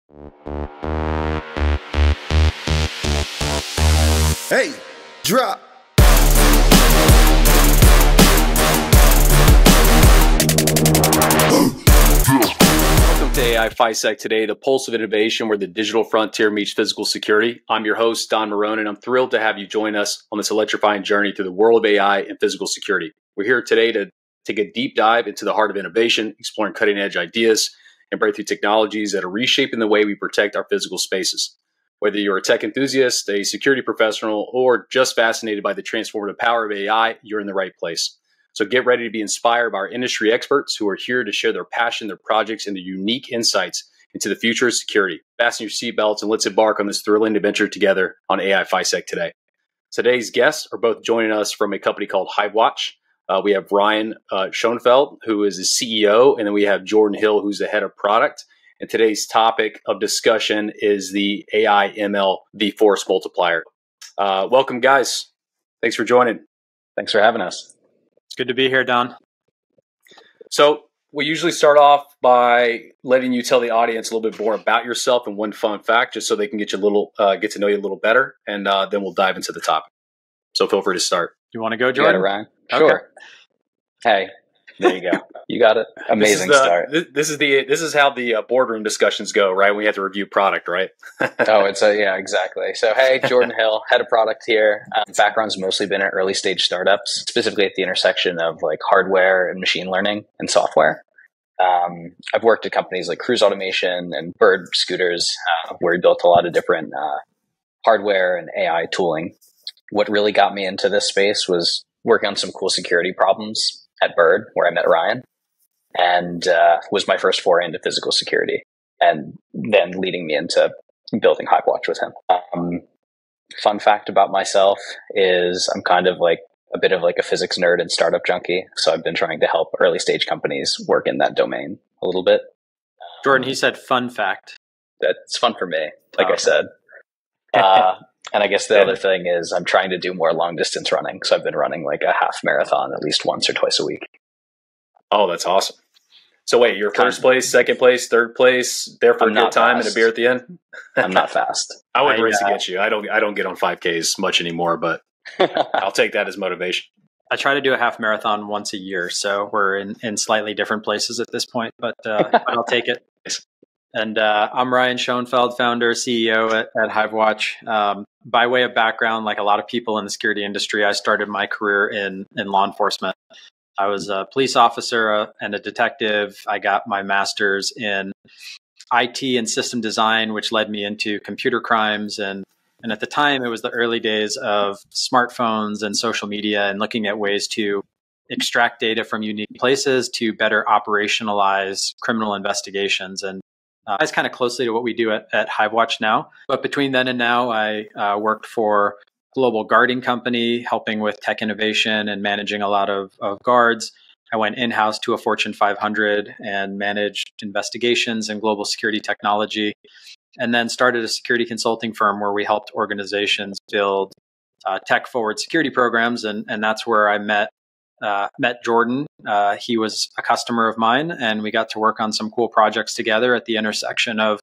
Hey, drop. Welcome to AI FISEC today, the pulse of innovation where the digital frontier meets physical security. I'm your host, Don Marone, and I'm thrilled to have you join us on this electrifying journey through the world of AI and physical security. We're here today to take a deep dive into the heart of innovation, exploring cutting-edge ideas and breakthrough technologies that are reshaping the way we protect our physical spaces. Whether you're a tech enthusiast, a security professional, or just fascinated by the transformative power of AI, you're in the right place. So get ready to be inspired by our industry experts who are here to share their passion, their projects, and their unique insights into the future of security. Fasten your seatbelts and let's embark on this thrilling adventure together on AI FISEC today. Today's guests are both joining us from a company called Hivewatch. We have Ryan Schonfeld, who is the CEO, and then we have Jordan Hill, who's the head of product. And today's topic of discussion is the AI ML V-Force multiplier. Welcome, guys. Thanks for joining. Thanks for having us. It's good to be here, Don. So we usually start off by letting you tell the audience a little bit more about yourself and one fun fact, just so they can get to know you a little better, and then we'll dive into the topic. So feel free to start. You want to go, Jordan? You got it, Ryan? Sure. Okay. Hey, there you go. You got it. Amazing start. This is how the boardroom discussions go, right? We have to review product, right? Yeah, exactly. So, hey, Jordan Hill, head of product here. Background's mostly been at early stage startups, specifically at the intersection of like hardware and machine learning and software. I've worked at companies like Cruise Automation and Bird Scooters, where we built a lot of different hardware and AI tooling. What really got me into this space was working on some cool security problems at Bird, where I met Ryan, and was my first foray into physical security, and then leading me into building Hivewatch with him. Fun fact about myself is I'm kind of like a bit of like a physics nerd and startup junkie, so I've been trying to help early stage companies work in that domain a little bit. Jordan, he said fun fact. That's fun for me, like I said. And I guess the other thing is I'm trying to do more long distance running. So I've been running like a half marathon at least once or twice a week. Oh, that's awesome. So wait, you're first place, second place, third place, there for a good time and a beer at the end? I'm not fast. I would race against you. I don't get on 5Ks much anymore, but I'll take that as motivation. I try to do a half marathon once a year. So we're in slightly different places at this point, but I'll take it. And I'm Ryan Schonfeld, founder, CEO at Hivewatch. By way of background, like a lot of people in the security industry, I started my career in law enforcement. I was a police officer and a detective. I got my master's in IT and system design, which led me into computer crimes. And at the time, it was the early days of smartphones and social media and looking at ways to extract data from unique places to better operationalize criminal investigations. And it's kind of closely to what we do at Hivewatch now. But between then and now, I worked for a global guarding company, helping with tech innovation and managing a lot of guards. I went in-house to a Fortune 500 and managed investigations and global security technology, and then started a security consulting firm where we helped organizations build tech-forward security programs. And that's where I met Jordan. He was a customer of mine, and we got to work on some cool projects together at the intersection of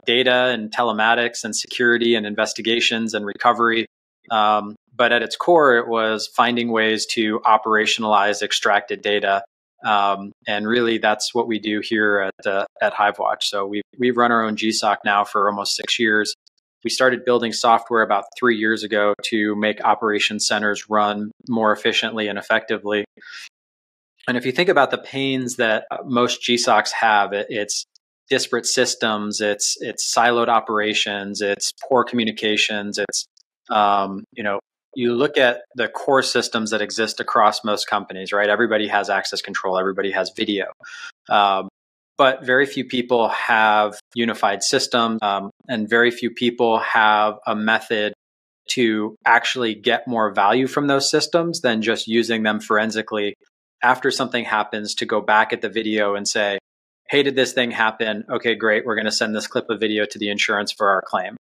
data and telematics and security and investigations and recovery. But at its core, it was finding ways to operationalize extracted data. And really, that's what we do here at Hivewatch. So we've run our own GSOC now for almost 6 years. We started building software about 3 years ago to make operations centers run more efficiently and effectively. And if you think about the pains that most GSOCs have, it's disparate systems, it's siloed operations, it's poor communications, it's you look at the core systems that exist across most companies, right? Everybody has access control, everybody has video. But very few people have unified systems, and very few people have a method to actually get more value from those systems than just using them forensically after something happens to go back at the video and say, hey, did this thing happen? Okay, great. We're going to send this clip of video to the insurance for our claim.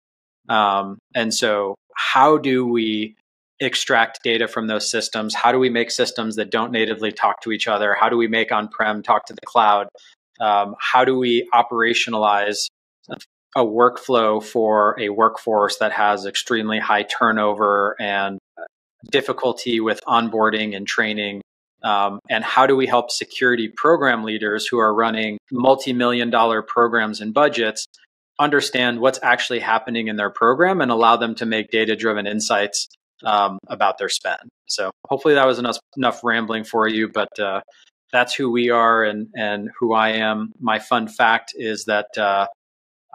And so how do we extract data from those systems? How do we make systems that don't natively talk to each other? How do we make on-prem talk to the cloud? How do we operationalize a workflow for a workforce that has extremely high turnover and difficulty with onboarding and training. And how do we help security program leaders who are running multi-million-dollar programs and budgets understand what's actually happening in their program and allow them to make data-driven insights about their spend. So hopefully that was enough rambling for you, but that's who we are and who I am. My fun fact is that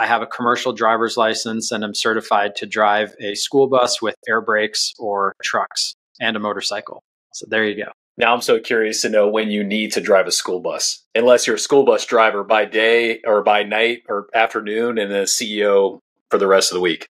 I have a commercial driver's license and I'm certified to drive a school bus with air brakes or trucks and a motorcycle. So there you go. Now I'm so curious to know when you need to drive a school bus, unless you're a school bus driver by day or by night or afternoon and a CEO for the rest of the week.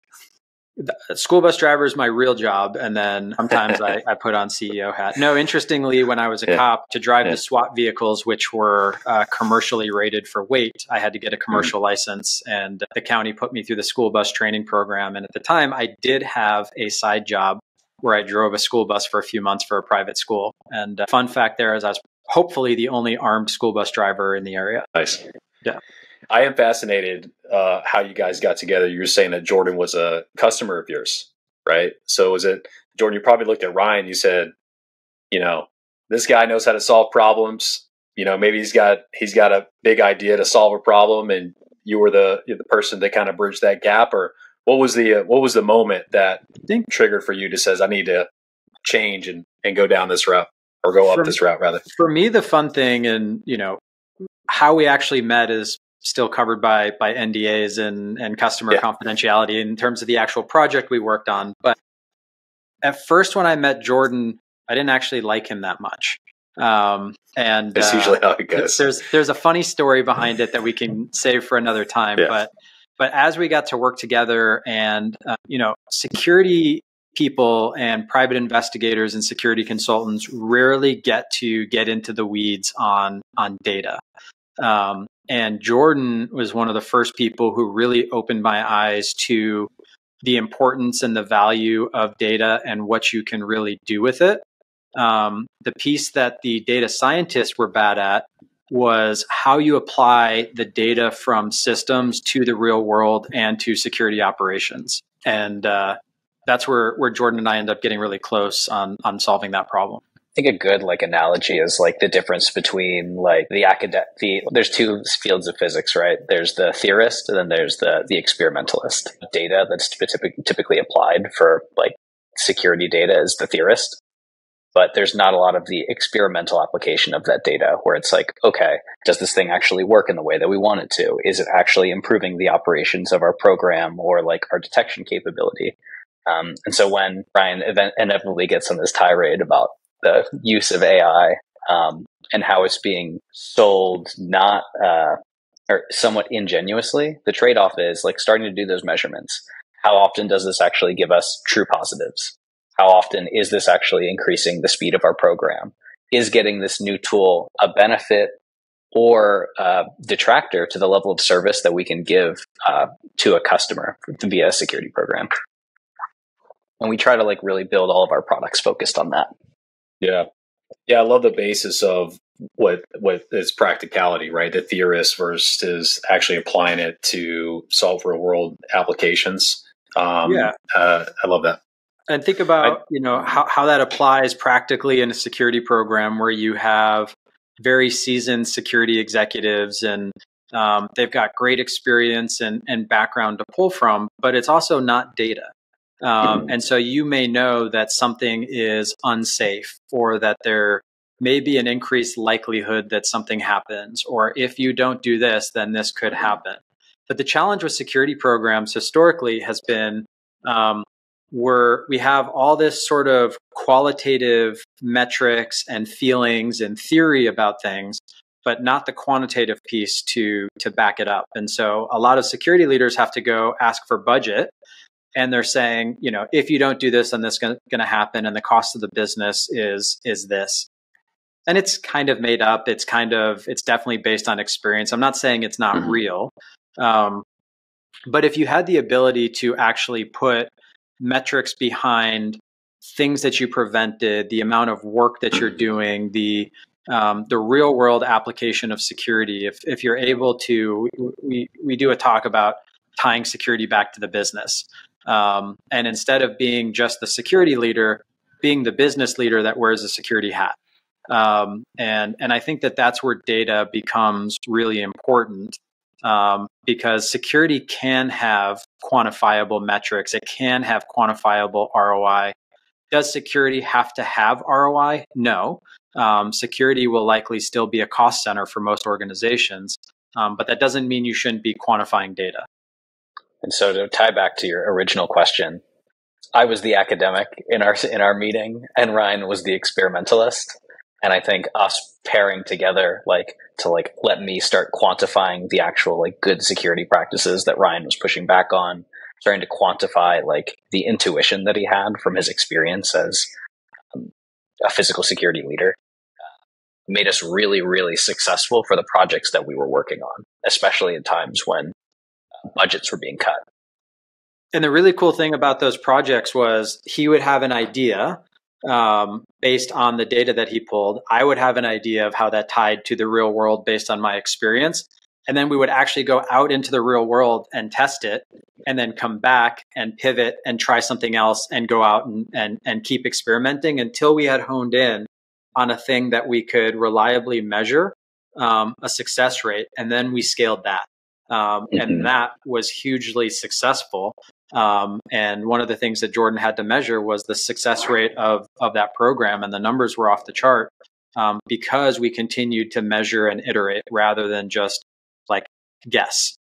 The school bus driver is my real job. And then sometimes I put on CEO hat. No, interestingly, when I was a cop to drive the SWAT vehicles, which were commercially rated for weight, I had to get a commercial license and the county put me through the school bus training program. And at the time I did have a side job where I drove a school bus for a few months for a private school. And fun fact there is I was hopefully the only armed school bus driver in the area. Nice. Yeah. I am fascinated how you guys got together. You were saying that Jordan was a customer of yours, right? So was it, Jordan, you probably looked at Ryan, you said, this guy knows how to solve problems. Maybe he's got a big idea to solve a problem and you were the person that kind of bridged that gap, or what was the moment that triggered for you to says, I need to change and go down this route or go up this route rather? For me, the fun thing and, how we actually met is still covered by NDAs and customer confidentiality in terms of the actual project we worked on. But at first, when I met Jordan, I didn't actually like him that much. And that's usually how it goes. There's a funny story behind it that we can save for another time. Yeah. But as we got to work together and, security people and private investigators and security consultants rarely get into the weeds on data. And Jordan was one of the first people who really opened my eyes to the importance and the value of data and what you can really do with it. The piece that the data scientists were bad at was how you apply the data from systems to the real world and to security operations. And that's where Jordan and I end up getting really close on solving that problem. I think a good analogy is the difference between there's two fields of physics, right? There's the theorist and then there's the experimentalist. Data that's typically applied for security data is the theorist, but there's not a lot of the experimental application of that data where it's okay, does this thing actually work in the way that we want it to? Is it actually improving the operations of our program or our detection capability? And so when Ryan inevitably gets on this tirade about the use of AI and how it's being sold not or somewhat ingenuously, the trade-off is starting to do those measurements. How often does this actually give us true positives? How often is this actually increasing the speed of our program? Is getting this new tool a benefit or a detractor to the level of service that we can give to a customer via a security program? And we try to really build all of our products focused on that. Yeah. I love the basis of what is practicality, right? The theorist versus actually applying it to solve real world applications. I love that. And think about, how that applies practically in a security program where you have very seasoned security executives and they've got great experience and background to pull from, but it's also not data. And so you may know that something is unsafe or that there may be an increased likelihood that something happens, or if you don't do this, then this could happen. But the challenge with security programs historically has been we have all this sort of qualitative metrics and feelings and theory about things, but not the quantitative piece to back it up. And so a lot of security leaders have to go ask for budget. And they're saying, if you don't do this, then this is going to happen. And the cost of the business is this. And it's kind of made up. It's definitely based on experience. I'm not saying it's not real. But if you had the ability to actually put metrics behind things that you prevented, the amount of work that you're doing, the the real world application of security. If you're able to, we do a talk about tying security back to the business. And instead of being just the security leader, being the business leader that wears a security hat. And I think that that's where data becomes really important, because security can have quantifiable metrics. It can have quantifiable ROI. Does security have to have ROI? No. Security will likely still be a cost center for most organizations, but that doesn't mean you shouldn't be quantifying data. And so to tie back to your original question, I was the academic in our meeting, and Ryan was the experimentalist. And I think us pairing together, to let me start quantifying the actual good security practices that Ryan was pushing back on, starting to quantify the intuition that he had from his experience as a physical security leader, made us really, really successful for the projects that we were working on, especially in times when budgets were being cut. And the really cool thing about those projects was he would have an idea based on the data that he pulled. I would have an idea of how that tied to the real world based on my experience. And then we would actually go out into the real world and test it, and then come back and pivot and try something else and go out and keep experimenting until we had honed in on a thing that we could reliably measure a success rate. And then we scaled that. And that was hugely successful. And one of the things that Jordan had to measure was the success rate of that program. And the numbers were off the chart because we continued to measure and iterate rather than just guess.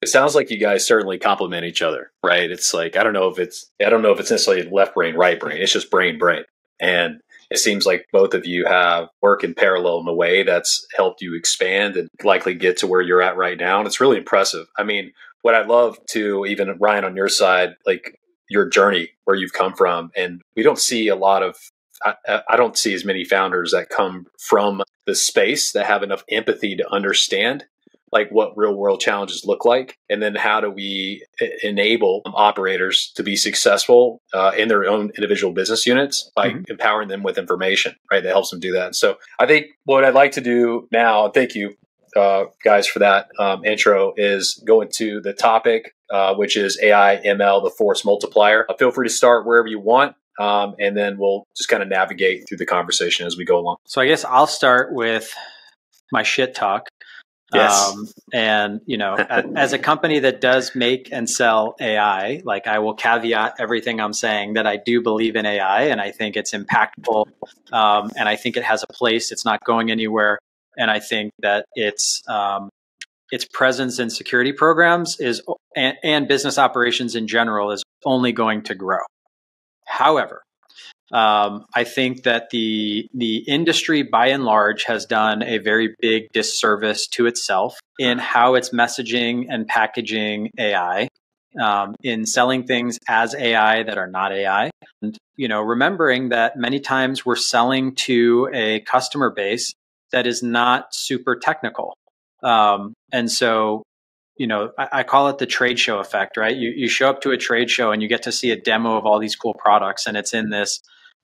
It sounds like you guys certainly complement each other, right? It's I don't know if it's necessarily left brain, right brain. It's just brain. And it seems like both of you have work in parallel in a way that's helped you expand and likely get to where you're at right now. And it's really impressive. I mean, what I'd love to, even Ryan, on your side, your journey, where you've come from. And we don't see a lot of, I don't see as many founders that come from the space that have enough empathy to understand what real world challenges look like. And then how do we enable operators to be successful in their own individual business units by empowering them with information, right? That helps them do that. So I think what I'd like to do now, thank you guys for that intro, is go into the topic, which is AI, ML, the force multiplier. Feel free to start wherever you want. And then we'll just kind of navigate through the conversation as we go along. So I guess I'll start with my shit talk. Yes. And, as a company that does make and sell AI, I will caveat everything I'm saying that I do believe in AI, and I think it's impactful. And I think it has a place. It's not going anywhere. And I think that its presence in security programs and business operations in general is only going to grow. However, I think that the industry by and large has done a very big disservice to itself in how it's messaging and packaging AI, in selling things as AI that are not AI. And, remembering that many times we're selling to a customer base that is not super technical. And so, I call it the trade show effect, right? You show up to a trade show and you get to see a demo of all these cool products, and it's in this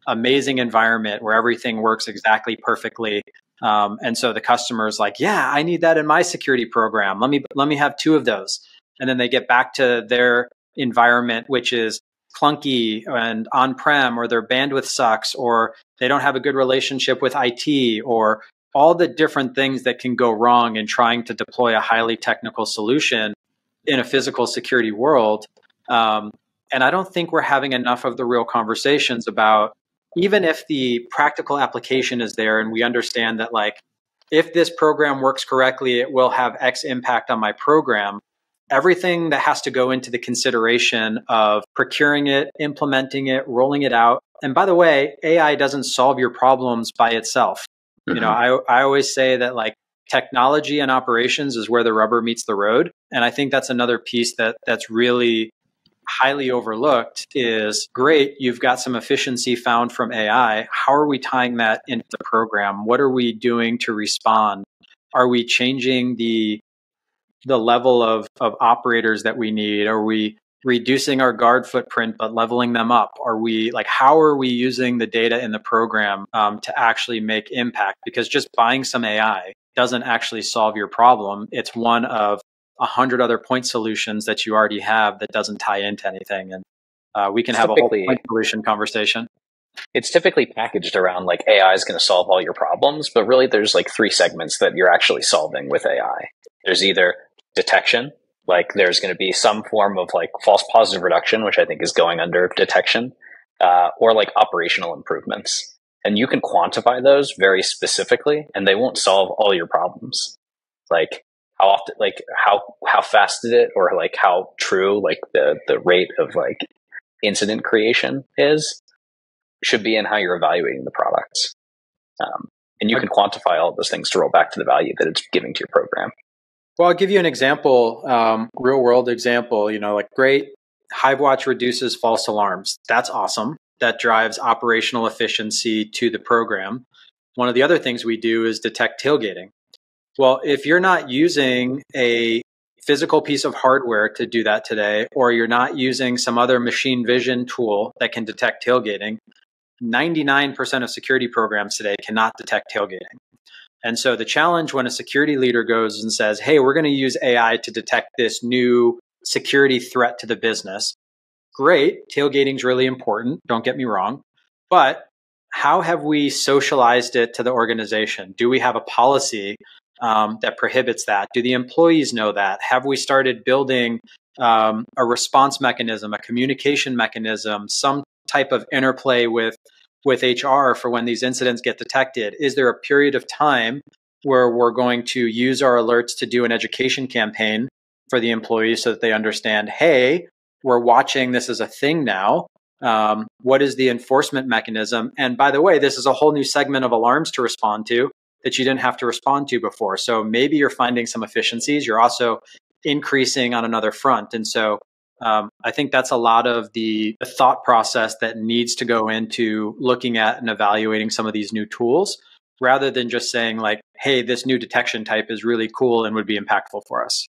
amazing environment where everything works exactly perfectly. And so the customer's like, yeah, I need that in my security program. Let me have 2 of those. And then they get back to their environment, which is clunky and on-prem, or their bandwidth sucks, or they don't have a good relationship with IT, or all the different things that can go wrong in trying to deploy a highly technical solution in a physical security world. And I don't think we're having enough of the real conversations about, even if the practical application is there and we understand that if this program works correctly, it will have X impact on my program. Everything that has to go into the consideration of procuring it, implementing it, rolling it out. And by the way, AI doesn't solve your problems by itself. I always say that technology and operations is where the rubber meets the road. And I think that's another piece that's really highly overlooked. Is great, you've got some efficiency found from AI. How are we tying that into the program? What are we doing to respond? Are we changing the level of operators that we need? Are we reducing our guard footprint, but leveling them up? Are we like, how are we using the data in the program to actually make impact? Because just buying some AI doesn't actually solve your problem. It's one of 100 other point solutions that you already have that doesn't tie into anything. And we can have a whole point solution conversation. It's typically packaged around like AI is going to solve all your problems, but really there's like three segments that you're actually solving with AI. There's either detection, like there's going to be some form of like false positive reduction, which I think is going under detection, or like operational improvements. And you can quantify those very specifically and they won't solve all your problems. Like how often, like how fast did it, or like how true like the rate of like incident creation is, should be in how you're evaluating the products. And you can quantify all of those things to roll back to the value that it's giving to your program. Well, I'll give you an example, real world example, like great, Hivewatch reduces false alarms. That's awesome. That drives operational efficiency to the program. One of the other things we do is detect tailgating. Well, if you're not using a physical piece of hardware to do that today, or you're not using some other machine vision tool that can detect tailgating, 99% of security programs today cannot detect tailgating. And so the challenge when a security leader goes and says, hey, we're going to use AI to detect this new security threat to the business. Great, tailgating is really important, don't get me wrong. But how have we socialized it to the organization? Do we have a policy that prohibits that? Do the employees know that? Have we started building a response mechanism, a communication mechanism, some type of interplay with HR for when these incidents get detected? Is there a period of time where we're going to use our alerts to do an education campaign for the employees so that they understand, hey, we're watching this as a thing now. What is the enforcement mechanism? And by the way, this is a whole new segment of alarms to respond to that you didn't have to respond to before. So maybe you're finding some efficiencies. You're also increasing on another front. And so I think that's a lot of the thought process that needs to go into looking at and evaluating some of these new tools, rather than just saying like, hey, this new detection type is really cool and would be impactful for us.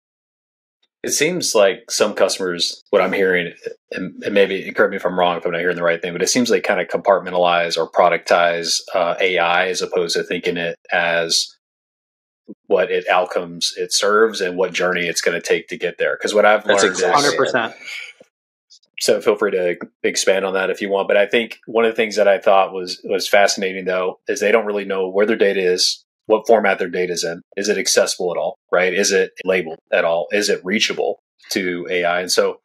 It seems like some customers, what I'm hearing, and maybe correct me if I'm wrong if I'm not hearing the right thing, but it seems like kind of compartmentalize or productize AI as opposed to thinking it as what outcomes it serves and what journey it's going to take to get there. Because what I've learned is 100%. So feel free to expand on that if you want. But I think one of the things that I thought was fascinating, though, is they don't really know where their data is, what format their data is in. Is it accessible at all, right? Is it labeled at all? Is it reachable to AI? And so,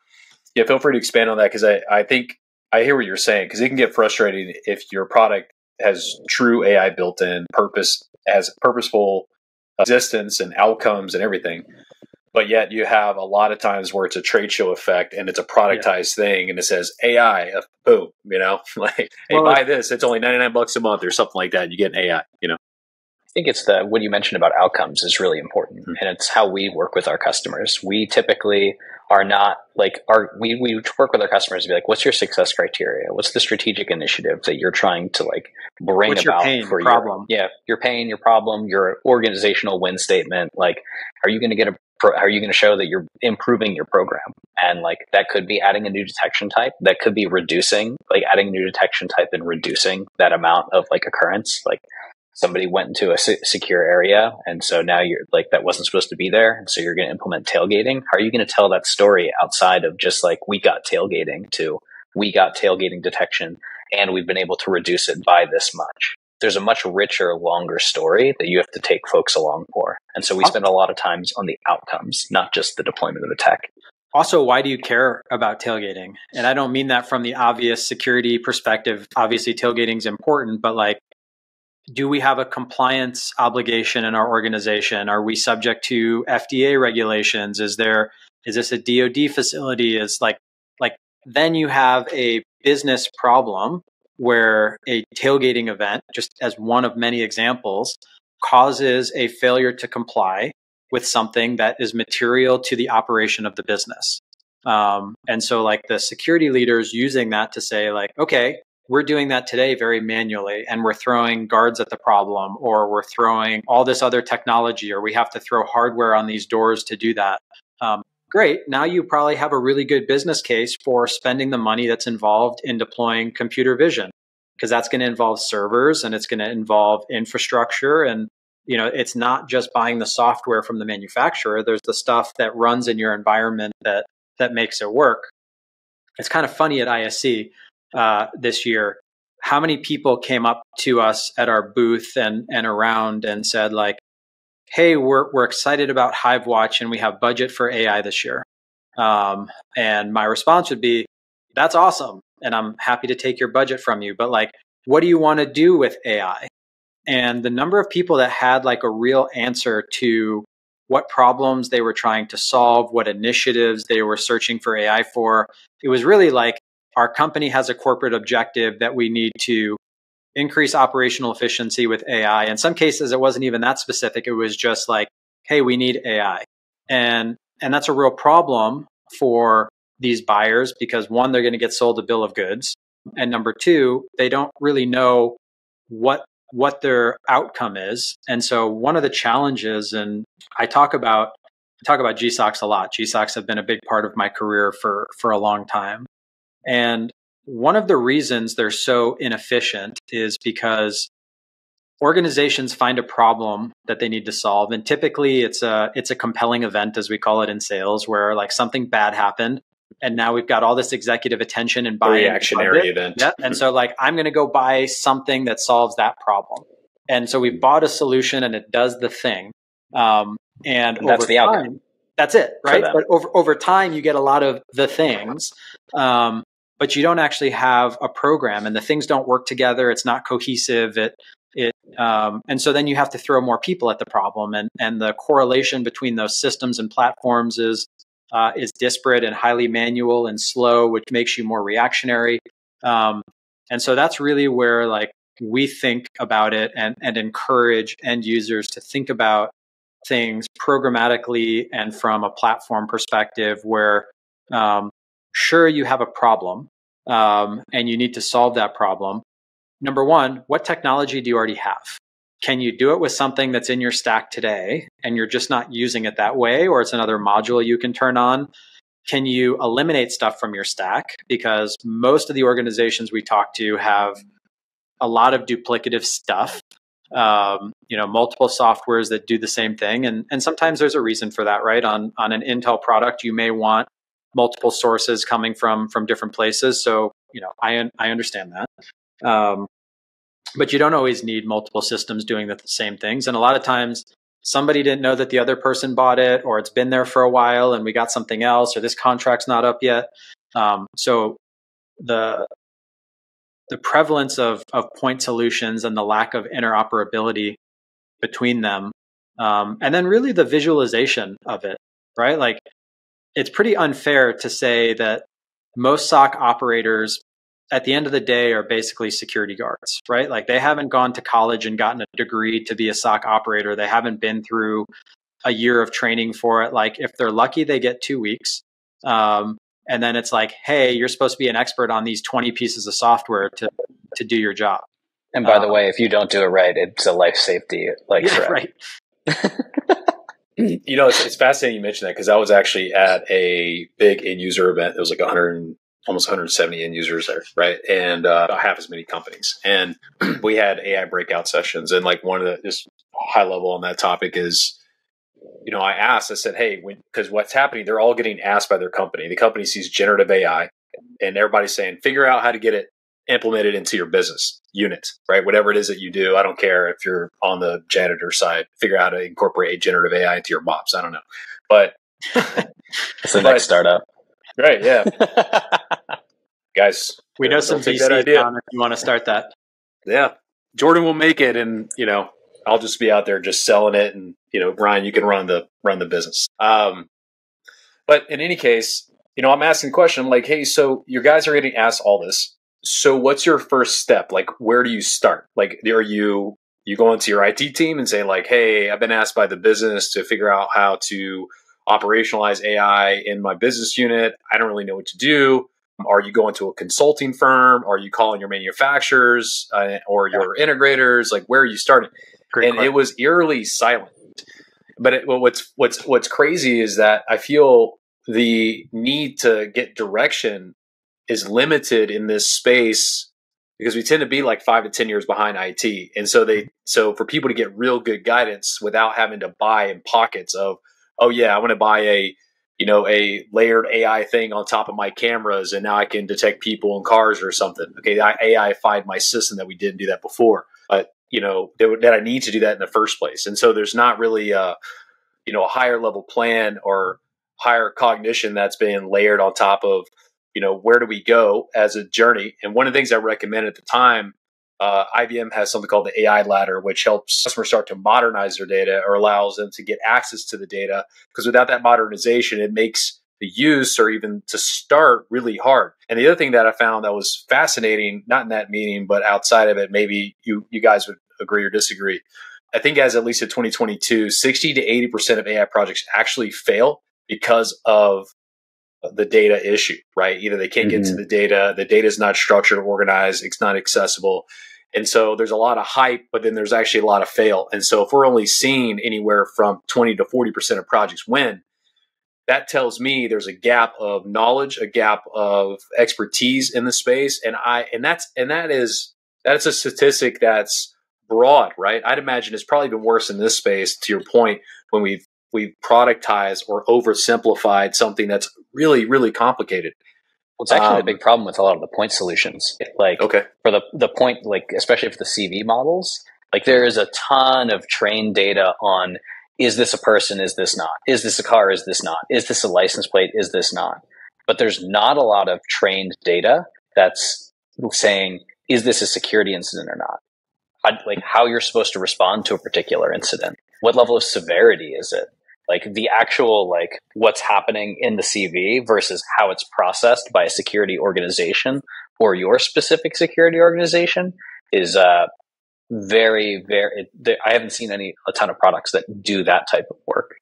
yeah, feel free to expand on that, because I think I hear what you're saying, because it can get frustrating if your product has true AI built in, has purposeful existence and outcomes and everything. But yet you have a lot of times where it's a trade show effect and it's a productized thing and it says AI, boom, like, hey, buy this. It's only $99 a month or something like that. You get an AI, I think it's what you mentioned about outcomes is really important. Mm-hmm. And it's how we work with our customers. We typically are not like we work with our customers to be like, what's your success criteria? What's the strategic initiative that you're trying to like bring what's about your pain, for problem? Your pain, your problem, your organizational win statement. Like, are you going to show that you're improving your program? And like, that could be adding a new detection type. That could be adding a new detection type and reducing that amount of like occurrence. Like, somebody went into a secure area, and so now you're like, that wasn't supposed to be there, and so you're going to implement tailgating. How are you going to tell that story outside of just like, we got tailgating to we got tailgating detection and we've been able to reduce it by this much? There's a much richer, longer story that you have to take folks along for. And so we spend a lot of times on the outcomes, not just the deployment of the tech. Also, why do you care about tailgating? And I don't mean that from the obvious security perspective. Obviously, tailgating is important, but like, do we have a compliance obligation in our organization? Are we subject to FDA regulations? Is this a DoD facility? Then you have a business problem where a tailgating event, just as one of many examples, causes a failure to comply with something that is material to the operation of the business. And so like the security leaders using that to say like, okay, we're doing that today very manually, and we're throwing guards at the problem, or we're throwing all this other technology, or we have to throw hardware on these doors to do that. great. Now you probably have a really good business case for spending the money that's involved in deploying computer vision, because that's going to involve servers and it's going to involve infrastructure. And, it's not just buying the software from the manufacturer. There's the stuff that runs in your environment that makes it work. It's kind of funny at ISC this year, how many people came up to us at our booth and around and said like, hey, we're excited about Hivewatch and we have budget for AI this year. And my response would be, that's awesome. And I'm happy to take your budget from you. But like, what do you want to do with AI? And the number of people that had like a real answer to what problems they were trying to solve, what initiatives they were searching for AI for, it was really like, our company has a corporate objective that we need to increase operational efficiency with AI. In some cases, it wasn't even that specific. It was just like, hey, we need AI. And that's a real problem for these buyers because one, they're going to get sold a bill of goods. And number two, they don't really know what their outcome is. And so one of the challenges, and I talk about GSOCs a lot. GSOCs have been a big part of my career for a long time. And one of the reasons they're so inefficient is because organizations find a problem that they need to solve. And typically it's a compelling event, as we call it in sales, where like something bad happened. And now we've got all this executive attention and buy-in. Reactionary event. Yep. And so like, I'm going to go buy something that solves that problem. And so we bought a solution and it does the thing. And that's the time, outcome. That's it, right? But over time, you get a lot of the things. But you don't actually have a program and the things don't work together. It's not cohesive. And so then you have to throw more people at the problem. And the correlation between those systems and platforms is disparate and highly manual and slow, which makes you more reactionary. And so that's really where like we think about it and encourage end users to think about things programmatically and from a platform perspective where, sure, you have a problem and you need to solve that problem. Number one, what technology do you already have? Can you do it with something that's in your stack today and you're just not using it that way, or it's another module you can turn on? Can you eliminate stuff from your stack? Because most of the organizations we talk to have a lot of duplicative stuff, multiple softwares that do the same thing. And sometimes there's a reason for that, right? On an Intel product, you may want multiple sources coming from different places. So, I understand that. But you don't always need multiple systems doing the same things. And a lot of times somebody didn't know that the other person bought it, or it's been there for a while and we got something else, or this contract's not up yet. So the prevalence of point solutions and the lack of interoperability between them, and then really the visualization of it, right? Like, it's pretty unfair to say that most SOC operators at the end of the day are basically security guards, right? Like, they haven't gone to college and gotten a degree to be a SOC operator. They haven't been through a year of training for it. Like, if they're lucky, they get 2 weeks. And then it's like, hey, you're supposed to be an expert on these 20 pieces of software to do your job. And by the way, if you don't do it right, it's a life safety threat. Right. It's fascinating you mentioned that, because I was actually at a big end user event. There was like almost 170 end users there, right? And about half as many companies. And we had AI breakout sessions. And like one of the just high level on that topic is, I said, hey, because what's happening, they're all getting asked by their company. The company sees generative AI and everybody's saying, figure out how to get it implemented into your business unit, right? Whatever it is that you do. I don't care if you're on the janitor side, figure out how to incorporate generative AI into your mops. I don't know. But it's the next startup. Right. Yeah. Guys, we know some VCs down if you want to start that. Yeah. Jordan will make it. And, I'll just be out there just selling it. And, Ryan, you can run the business. But in any case, I'm asking the question, I'm like, hey, so your guys are getting asked all this. So what's your first step? Like, where do you start? Like, are you go into your IT team and say like, hey, I've been asked by the business to figure out how to operationalize AI in my business unit. I don't really know what to do. Are you going to a consulting firm? Are you calling your manufacturers or your integrators? Like, where are you starting? Great question. It was eerily silent. But what's crazy is that I feel the need to get direction is limited in this space because we tend to be like 5 to 10 years behind IT. And so for people to get real good guidance without having to buy in pockets of, oh yeah, I want to buy a layered AI thing on top of my cameras, and now I can detect people in cars or something. Okay, I AI-fied my system that we didn't do that before, but that I need to do that in the first place. And so there's not really a higher level plan or higher cognition that's been layered on top of, where do we go as a journey? And one of the things I recommend at the time, IBM has something called the AI ladder, which helps customers start to modernize their data or allows them to get access to the data. Because without that modernization, it makes the use or even to start really hard. And the other thing that I found that was fascinating, not in that meeting, but outside of it, maybe you guys would agree or disagree. I think as at least in 2022, 60 to 80% of AI projects actually fail because of the data issue, right? Either they can't get to the data is not structured, organized, it's not accessible. And so there's a lot of hype, but then there's actually a lot of fail. And so if we're only seeing anywhere from 20 to 40% of projects win, that tells me there's a gap of knowledge, a gap of expertise in the space. That's a statistic that's broad, right? I'd imagine it's probably been worse in this space, to your point, when we've productized or oversimplified something that's really, really complicated. Well, it's actually a big problem with a lot of the point solutions. For the point, especially for the CV models, there is a ton of trained data on, is this a person? Is this not? Is this a car? Is this not? Is this a license plate? Is this not? But there's not a lot of trained data that's saying, is this a security incident or not? How you're supposed to respond to a particular incident. What level of severity is it? The actual, what's happening in the CV versus how it's processed by a security organization or your specific security organization is very, very, I haven't seen a ton of products that do that type of work.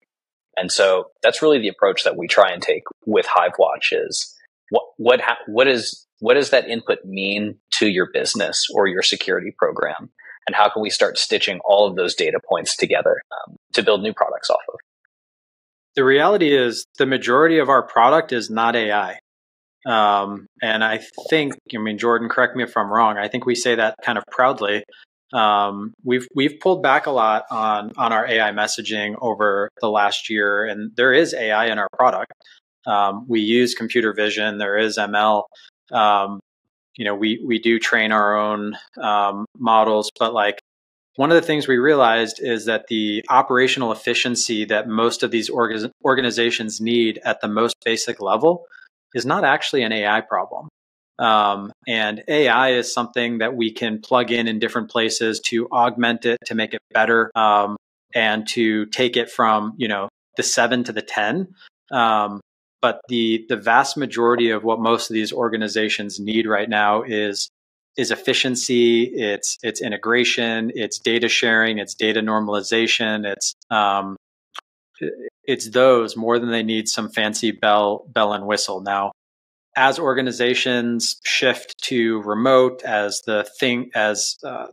And so that's really the approach that we try and take with Hivewatch is what does that input mean to your business or your security program? And how can we start stitching all of those data points together to build new products off of? The reality is the majority of our product is not AI. And I think, Jordan, correct me if I'm wrong, I think we say that kind of proudly. We've pulled back a lot on our AI messaging over the last year, and there is AI in our product. We use computer vision, there is ML. We do train our own models, but one of the things we realized is that the operational efficiency that most of these organizations need at the most basic level is not actually an AI problem. And AI is something that we can plug in different places to augment it, to make it better, and to take it from, the 7 to the 10. But the vast majority of what most of these organizations need right now is efficiency, it's integration, it's data sharing, it's data normalization, it's those more than they need some fancy bell and whistle. Now, as organizations shift to remote, as the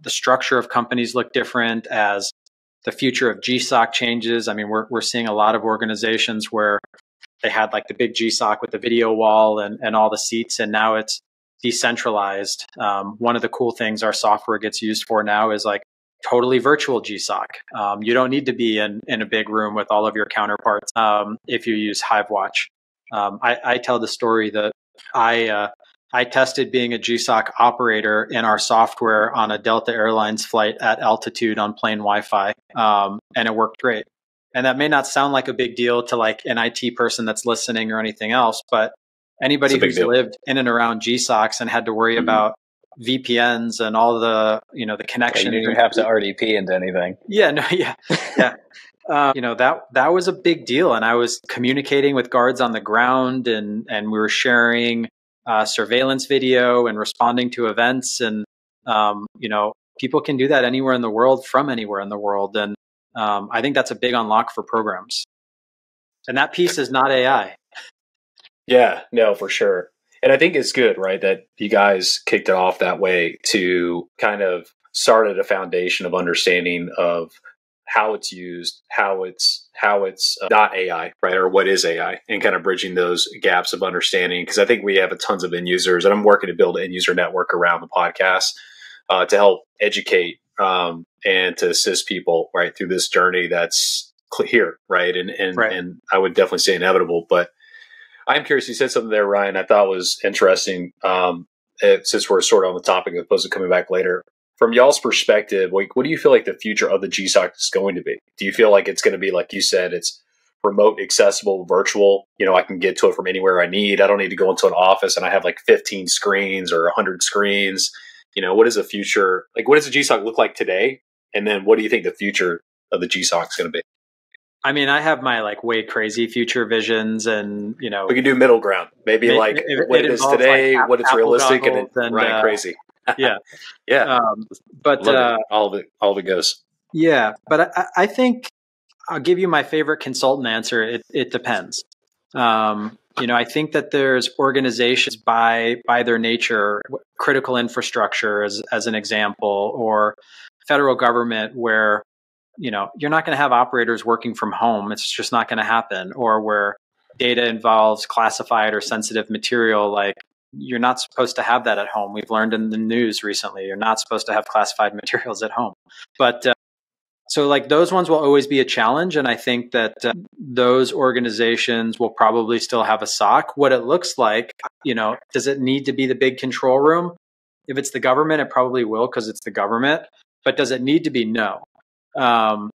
structure of companies look different, as the future of GSOC changes, we're seeing a lot of organizations where they had the big GSOC with the video wall and all the seats, and now it's decentralized. One of the cool things our software gets used for now is totally virtual GSOC. You don't need to be in a big room with all of your counterparts if you use Hivewatch. I tell the story that I tested being a GSOC operator in our software on a Delta Airlines flight at altitude on plane Wi-Fi, and it worked great. And that may not sound like a big deal to an IT person that's listening or anything else, but anybody who's lived in and around GSOCs and had to worry about VPNs and all the the connection. You didn't even have to RDP into anything. Yeah, no, yeah. That was a big deal, and I was communicating with guards on the ground, and we were sharing surveillance video and responding to events, and people can do that anywhere in the world from anywhere in the world, and I think that's a big unlock for programs, and that piece is not AI. Yeah, no, for sure. And I think it's good, right, that you guys kicked it off that way to kind of start at a foundation of understanding of how it's used, how it's how it's not AI, right? Or what is AI, and kind of bridging those gaps of understanding. Because I think we have tons of end users, and I'm working to build an end user network around the podcast to help educate and to assist people right through this journey that's here, right? And I would definitely say inevitable. But I'm curious. You said something there, Ryan, I thought was interesting. Since we're sort of on the topic as opposed to coming back later. From y'all's perspective, like, what do you feel like the future of the GSOC is going to be? Do you feel like it's going to be, like you said, it's remote, accessible, virtual? I can get to it from anywhere I need. I don't need to go into an office and I have like 15 screens or 100 screens. What is the future? Like, what does the GSOC look like today? And then what do you think the future of the GSOC is going to be? I mean, I have my like way crazy future visions, and we can do middle ground. Maybe like what it is today, what it's realistic, and Ryan crazy. Yeah, yeah. But all of it goes. Yeah, but I think I'll give you my favorite consultant answer. It depends. I think that there's organizations by their nature, critical infrastructure as an example, or federal government where you're not going to have operators working from home. It's just not going to happen. Or where data involves classified or sensitive material, like you're not supposed to have that at home. We've learned in the news recently, you're not supposed to have classified materials at home. But so like those ones will always be a challenge. And I think that those organizations will probably still have a SOC. What it looks like, does it need to be the big control room? If it's the government, it probably will because it's the government. But does it need to be? No. And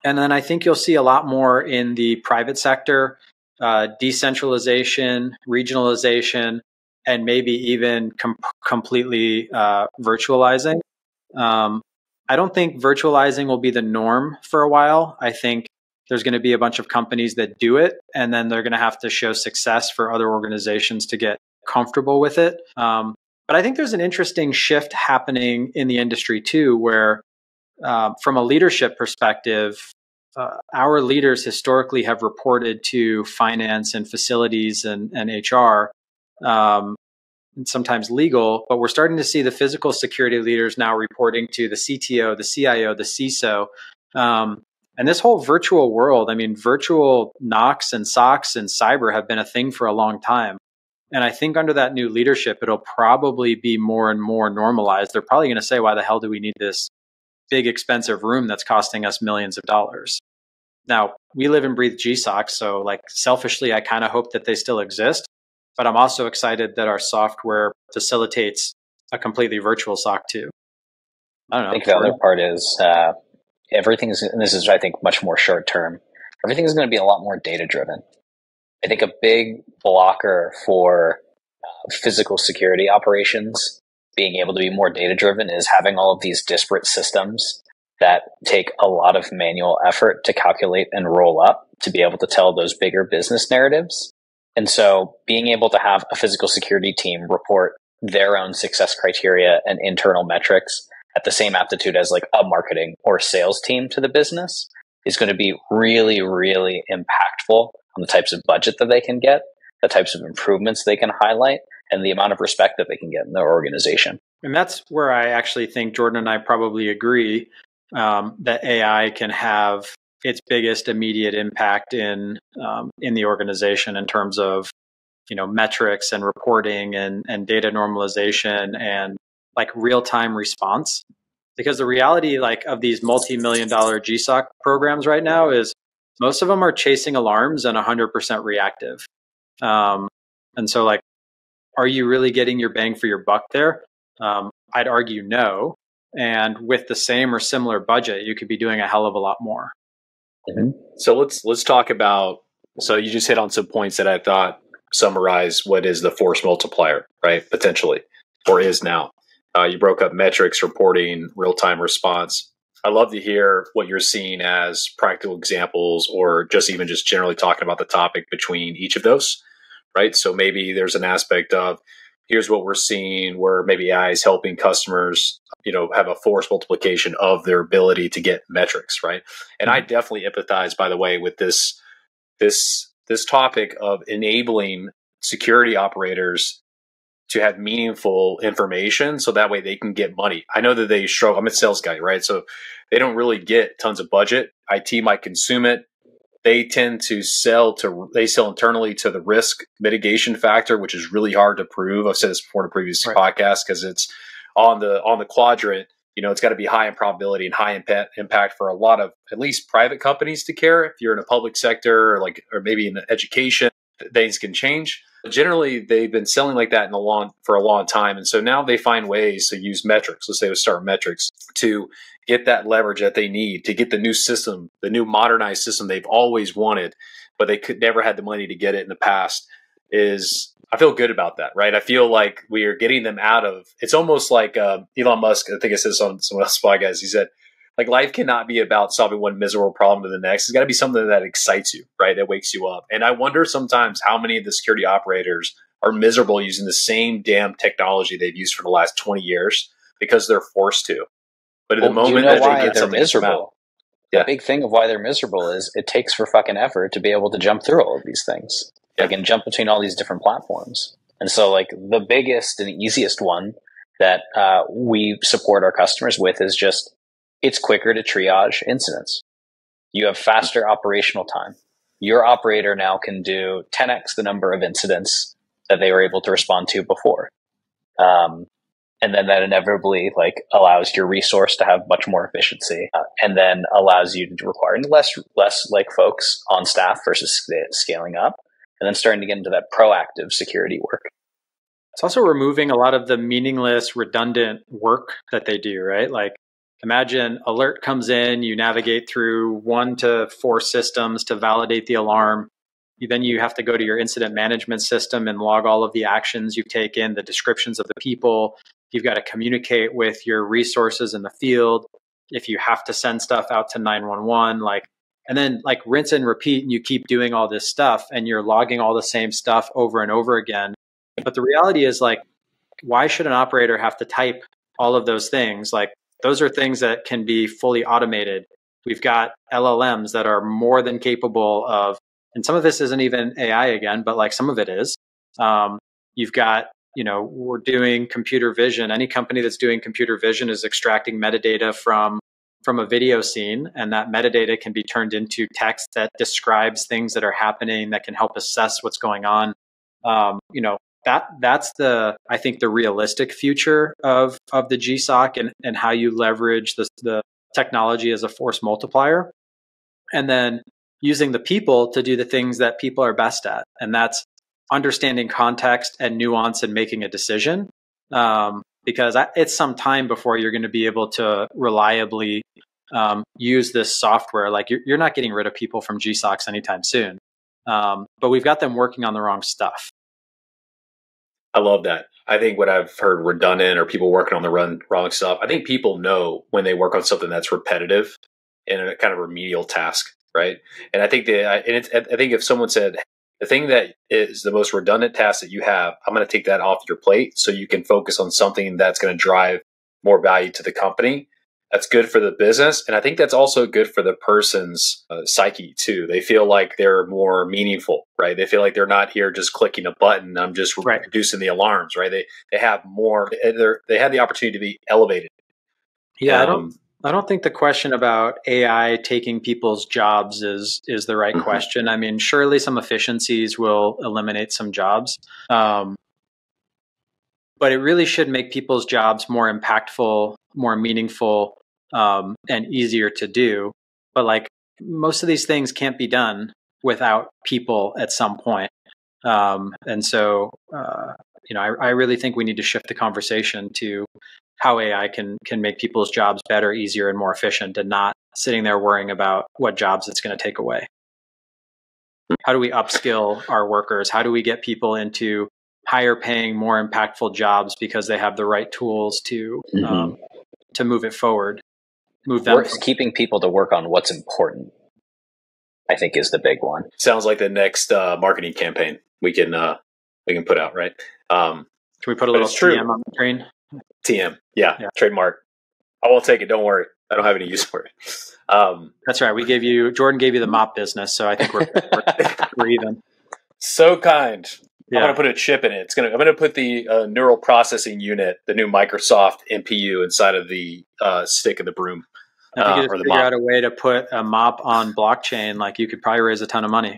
then I think you'll see a lot more in the private sector, decentralization, regionalization, and maybe even completely virtualizing. I don't think virtualizing will be the norm for a while. I think there's going to be a bunch of companies that do it, and then they're going to have to show success for other organizations to get comfortable with it. But I think there's an interesting shift happening in the industry too, where from a leadership perspective, our leaders historically have reported to finance and facilities and HR, and sometimes legal, but we're starting to see the physical security leaders now reporting to the CTO, the CIO, the CISO. And this whole virtual world, I mean, virtual NOCs and SOCs and cyber have been a thing for a long time. And I think under that new leadership, it'll probably be more and more normalized. They're probably going to say, why the hell do we need this big, expensive room that's costing us millions of dollars? Now, we live and breathe GSOC, so like selfishly, I kind of hope that they still exist. But I'm also excited that our software facilitates a completely virtual SOC too. I don't know. I think the other part is everything's, and this is, I think, much more short term. Everything is going to be a lot more data driven. I think a big blocker for physical security operations being able to be more data driven is having all of these disparate systems that take a lot of manual effort to calculate and roll up to be able to tell those bigger business narratives. And so being able to have a physical security team report their own success criteria and internal metrics at the same aptitude as like a marketing or sales team to the business is going to be really, really impactful on the types of budget that they can get, the types of improvements they can highlight, and the amount of respect that they can get in their organization. And that's where I actually think Jordan and I probably agree that AI can have its biggest immediate impact in the organization in terms of metrics and reporting and data normalization and like real-time response. Because the reality like of these multi-million-dollar GSOC programs right now is most of them are chasing alarms and 100% reactive. And so like, are you really getting your bang for your buck there? I'd argue no. And with the same or similar budget, you could be doing a hell of a lot more. Mm-hmm. So let's talk about, so you just hit on some points that I thought summarize what is the force multiplier, right? Potentially, or is now. You broke up metrics, reporting, real-time response. I love to hear what you're seeing as practical examples or just generally talking about the topic between each of those, right? So maybe there's an aspect of here's what we're seeing where maybe AI is helping customers, have a force multiplication of their ability to get metrics, right? And I definitely empathize, by the way, with this topic of enabling security operators to have meaningful information so that way they can get money. I know that they struggle. I'm a sales guy, right? So they don't really get tons of budget. IT might consume it. they tend to sell internally to the risk mitigation factor, which is really hard to prove. I've said this before in a previous podcast, because it's on the quadrant. It's got to be high in probability and high impact for a lot of at least private companies to care. If you're in a public sector or maybe in education, things can change. But generally, they've been selling like that for a long time. And so now they find ways to use metrics. Let's say with Start Metrics to get that leverage that they need to get the new system, the new modernized system they've always wanted, but they could never had the money to get it in the past. I feel good about that, right? I feel like we are getting them out of, it's almost like Elon Musk, I think it says on someone else's podcast, he said, like, life cannot be about solving one miserable problem to the next. It's got to be something that excites you, right? That wakes you up. And I wonder sometimes how many of the security operators are miserable using the same damn technology they've used for the last 20 years because they're forced to. But at the moment that they get something miserable, the big thing of why they're miserable is it takes for fucking effort to be able to jump through all of these things. Like, and jump between all these different platforms. And so, like, the biggest and easiest one that we support our customers with is just, it's quicker to triage incidents. You have faster operational time. Your operator now can do 10x the number of incidents that they were able to respond to before. And then that inevitably, like, allows your resource to have much more efficiency, and then allows you to require less like folks on staff versus scaling up. And then starting to get into that proactive security work. It's also removing a lot of the meaningless, redundant work that they do, right? Like, imagine alert comes in, you navigate through 1 to 4 systems to validate the alarm. Then you have to go to your incident management system and log all of the actions you've taken, the descriptions of the people. You've got to communicate with your resources in the field. If you have to send stuff out to 911, and then rinse and repeat, and you keep doing all this stuff and you're logging all the same stuff over and over again. But the reality is, why should an operator have to type all of those things? Those are things that can be fully automated. We've got LLMs that are more than capable of, and some of this isn't even AI again, but some of it is. You've got, we're doing computer vision. Any company that's doing computer vision is extracting metadata from a video scene, and that metadata can be turned into text that describes things that are happening that can help assess what's going on. That's I think the realistic future of the GSOC and how you leverage the technology as a force multiplier, and then using the people to do the things that people are best at, and that's understanding context and nuance and making a decision. Because it's some time before you're going to be able to reliably use this software. You're not getting rid of people from GSOCs anytime soon, but we've got them working on the wrong stuff. I love that. I think what I've heard redundant or people working on the wrong stuff. I think people know when they work on something that's repetitive and a kind of remedial task, right? And I think I think if someone said, the thing that is the most redundant task that you have, I'm going to take that off your plate so you can focus on something that's going to drive more value to the company. That's good for the business. And I think that's also good for the person's psyche too. They feel like they're more meaningful, right? They feel like they're not here just clicking a button. I'm just reducing the alarms, right? They have more, they have the opportunity to be elevated. Yeah. I don't think the question about AI taking people's jobs is the right question. I mean, surely some efficiencies will eliminate some jobs. But it really should make people's jobs more impactful, more meaningful, and easier to do. But most of these things can't be done without people at some point. And so, I really think we need to shift the conversation to how AI can make people's jobs better, easier, and more efficient, and not sitting there worrying about what jobs it's going to take away. How do we upskill our workers? How do we get people into higher paying, more impactful jobs because they have the right tools to move it forward? Keeping people to work on what's important, I think, is the big one. Sounds like the next marketing campaign we can put out, right? Can we put a little TM on the screen? TM, yeah, trademark. I won't take it. Don't worry. I don't have any use for it. That's right. Jordan gave you the mop business, so I think we're even. So kind. Yeah. I'm going to put a chip in it. I'm going to put the neural processing unit, the new Microsoft NPU, inside of the stick of the broom. I think you just or the figure mop. out a way to put a mop on blockchain, like you could probably raise a ton of money.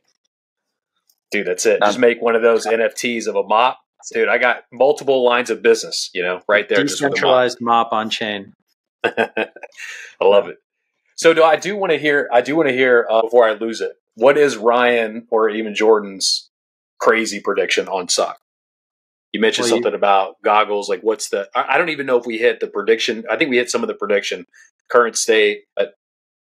Dude, that's it. Just make one of those NFTs of a mop. Dude, I got multiple lines of business, right there. Decentralized mop on chain. I love it. So I do want to hear before I lose it, what is Ryan or even Jordan's crazy prediction on SOC? You mentioned something about goggles. Like I don't even know if we hit the prediction. I think we hit some of the prediction, current state, but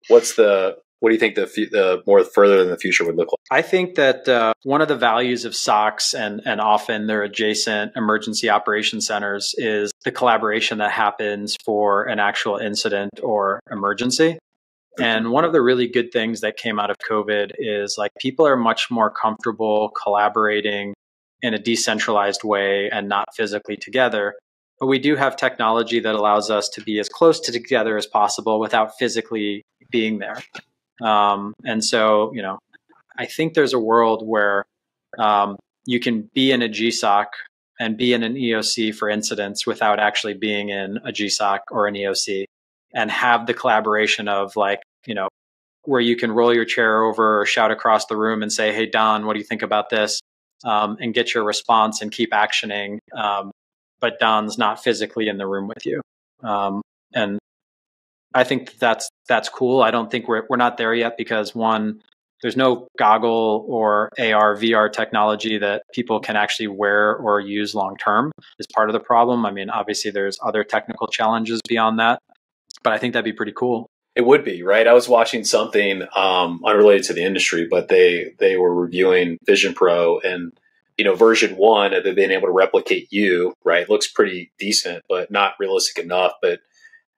what do you think the more further in the future would look like? I think that one of the values of SOCs and often their adjacent emergency operation centers is the collaboration that happens for an actual incident or emergency. And one of the really good things that came out of COVID is like people are much more comfortable collaborating in a decentralized way and not physically together. But we do have technology that allows us to be as close to together as possible without physically being there. And so, I think there's a world where you can be in a GSOC and be in an EOC for incidents without actually being in a GSOC or an EOC, and have the collaboration of where you can roll your chair over or shout across the room and say, "Hey, Don, what do you think about this?" And get your response and keep actioning. But Don's not physically in the room with you. And I think that's cool. I don't think we're not there yet because one, there's no goggle or AR, VR technology that people can actually wear or use long term is part of the problem. I mean, obviously there's other technical challenges beyond that, but I think that'd be pretty cool. It would be, right? I was watching something unrelated to the industry, but they were reviewing Vision Pro and version 1 of it being able to replicate you, right? Looks pretty decent, but not realistic enough. But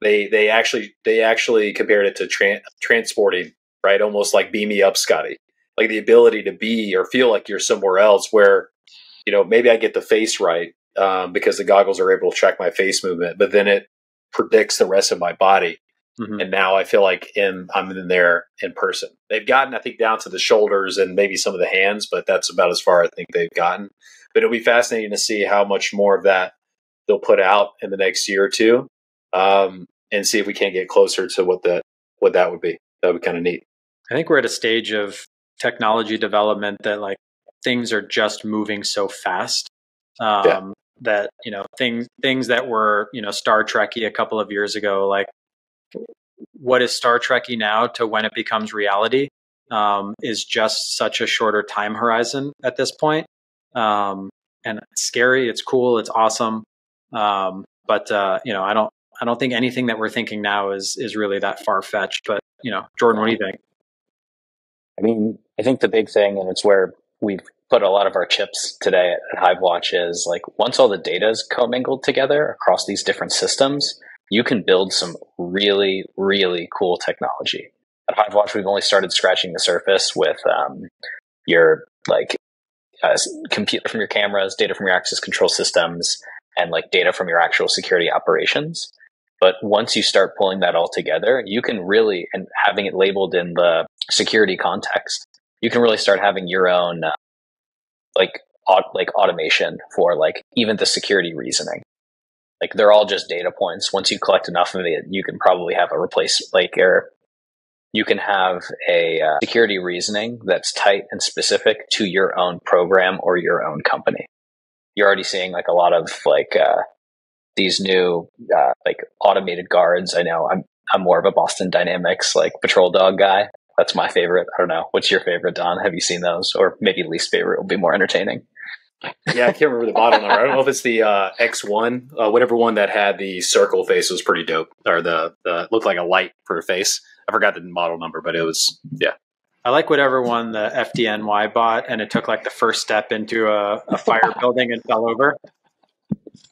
they actually compared it to transporting, right? Almost like beam me up, Scotty. Like the ability to be or feel like you're somewhere else where, maybe I get the face right because the goggles are able to track my face movement, but then it predicts the rest of my body. Mm-hmm. And now I feel like I'm in there in person. They've gotten, I think, down to the shoulders and maybe some of the hands, but that's about as far I think they've gotten. But it'll be fascinating to see how much more of that they'll put out in the next year or two, and see if we can't get closer to what that would be. That would be kind of neat. I think we're at a stage of technology development that like things are just moving so fast. That things that were Star Trek-y a couple of years ago, like what is Star Trek-y now to when it becomes reality is just such a shorter time horizon at this point. And it's scary, it's cool, it's awesome. But I don't think anything that we're thinking now is really that far-fetched. But Jordan, what do you think? I mean, I think the big thing, and it's where we've put a lot of our chips today at Hivewatch, is like once all the data is commingled together across these different systems, you can build some really, really cool technology. At Hivewatch, we've only started scratching the surface with your computer from your cameras, data from your access control systems, and like data from your actual security operations. But once you start pulling that all together, you can really, and having it labeled in the security context, you can really start having your own automation for like even the security reasoning. Like they're all just data points. Once you collect enough of it, you can probably have you can have a security reasoning that's tight and specific to your own program or your own company. You're already seeing like a lot of these new automated guards. I know I'm more of a Boston Dynamics patrol dog guy. That's my favorite. I don't know. What's your favorite, Don? Have you seen those? Or maybe least favorite will be more entertaining. Yeah, I can't remember the model number. I don't know if it's the X1, whatever one that had the circle face was pretty dope, or the looked like a light for a face. I forgot the model number, but it was, yeah. I like whatever one the FDNY bought, and it took like the first step into a fire building and fell over.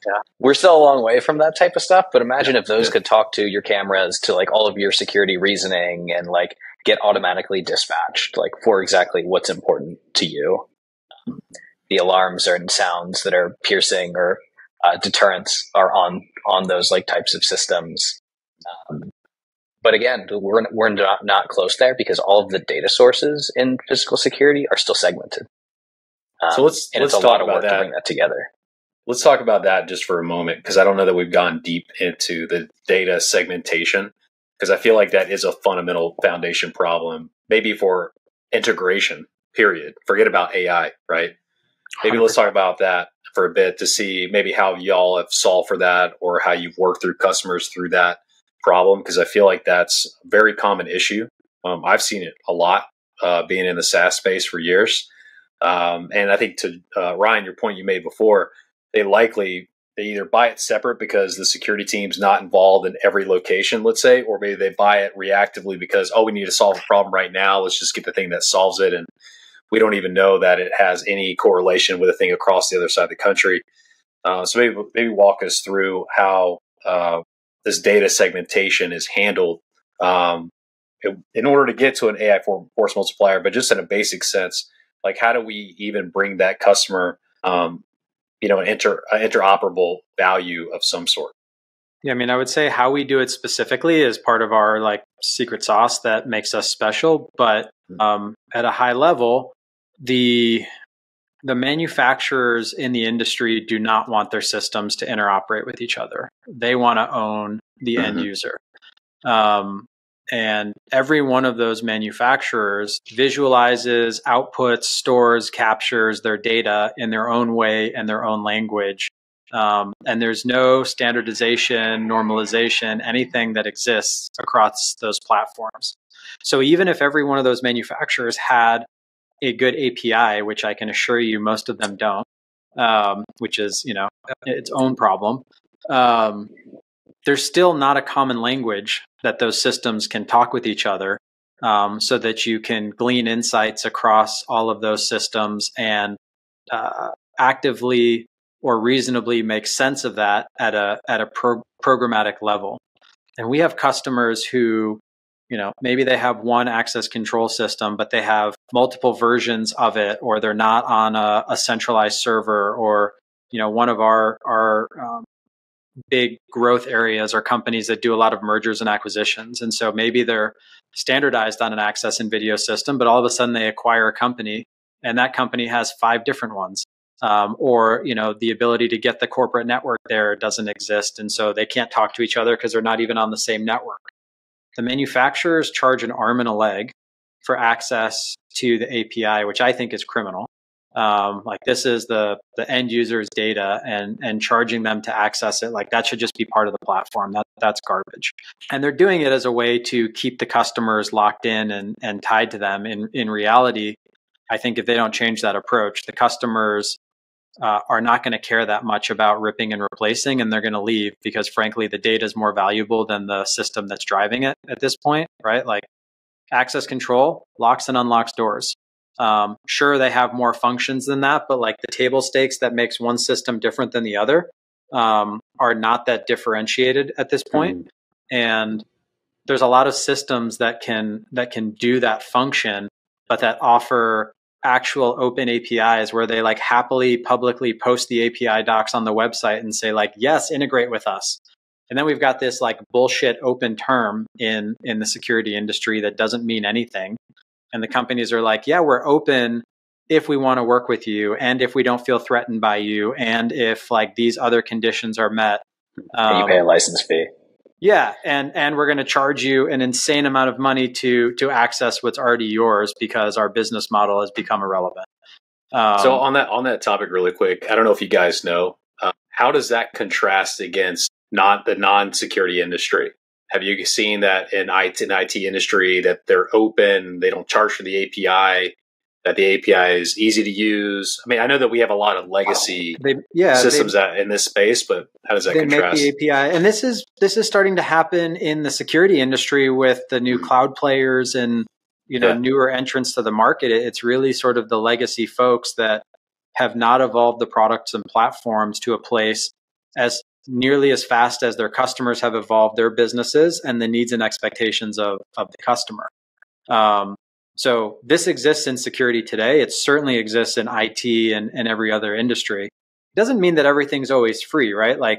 Yeah, we're still a long way from that type of stuff, but imagine if those could talk to your cameras, to like all of your security reasoning, and like get automatically dispatched, like for exactly what's important to you. The alarms and sounds that are piercing or deterrents are on those like types of systems. But again, we're not close there because all of the data sources in physical security are still segmented. So let's it's a lot of work to bring that together. Let's talk about that just for a moment, because I don't know that we've gone deep into the data segmentation. Because I feel like that is a fundamental foundation problem, maybe for integration, period. Forget about AI, right? Maybe 100%. let's talk about that for a bit to see maybe how y'all have solved for that or how you've worked through customers through that problem. Because I feel like that's a very common issue. I've seen it a lot being in the SaaS space for years. And I think to Ryan, your point you made before, they either buy it separate because the security team's not involved in every location, let's say, or maybe they buy it reactively because, we need to solve a problem right now. Let's just get the thing that solves it. And we don't even know that it has any correlation with a thing across the other side of the country. So maybe walk us through how this data segmentation is handled in order to get to an AI force multiplier, but just in a basic sense, like how do we even bring that customer an interoperable value of some sort? Yeah, I mean, I would say how we do it specifically is part of our like secret sauce that makes us special. But at a high level, the manufacturers in the industry do not want their systems to interoperate with each other. They want to own the end user. And every one of those manufacturers visualizes, outputs, stores, captures their data in their own way and their own language. And there's no standardization, normalization, anything that exists across those platforms. So even if every one of those manufacturers had a good API, which I can assure you most of them don't, which is, its own problem, there's still not a common language that those systems can talk with each other, so that you can glean insights across all of those systems and actively or reasonably make sense of that at a programmatic level. And we have customers who, maybe they have one access control system, but they have multiple versions of it, or they're not on a centralized server, or, one of our big growth areas are companies that do a lot of mergers and acquisitions. And so maybe they're standardized on an access and video system, but all of a sudden they acquire a company and that company has 5 different ones. Or, the ability to get the corporate network there doesn't exist. And so they can't talk to each other because they're not even on the same network. The manufacturers charge an arm and a leg for access to the API, which I think is criminal. Like this is the end user's data and charging them to access it. Like that should just be part of the platform. That's garbage. And they're doing it as a way to keep the customers locked in and tied to them. In reality, I think if they don't change that approach, the customers are not going to care that much about ripping and replacing, and they're going to leave because frankly, the data is more valuable than the system that's driving it at this point, right? Like access control locks and unlocks doors. Sure, they have more functions than that, but like the table stakes that makes one system different than the other are not that differentiated at this point. And there's a lot of systems that can do that function, but that offer actual open APIs where they like happily publicly post the API docs on the website and say like, yes, integrate with us. And then we've got this like bullshit open term in the security industry that doesn't mean anything. And the companies are like, yeah, we're open if we want to work with you and if we don't feel threatened by you and if like these other conditions are met. And you pay a license fee. Yeah. And we're going to charge you an insane amount of money to access what's already yours because our business model has become irrelevant. So on that topic really quick, I don't know if you guys know, how does that contrast against the non-security industry? Have you seen that in IT industry that they're open, they don't charge for the API, that the API is easy to use? I mean, I know that we have a lot of legacy systems in this space, but how does that contrast? Make the API, and this is starting to happen in the security industry with the new cloud players and newer entrants to the market. It's really sort of the legacy folks that have not evolved the products and platforms to a place as nearly as fast as their customers have evolved their businesses and the needs and expectations of the customer. So this exists in security today. It certainly exists in IT and every other industry. It doesn't mean that everything's always free, right? Like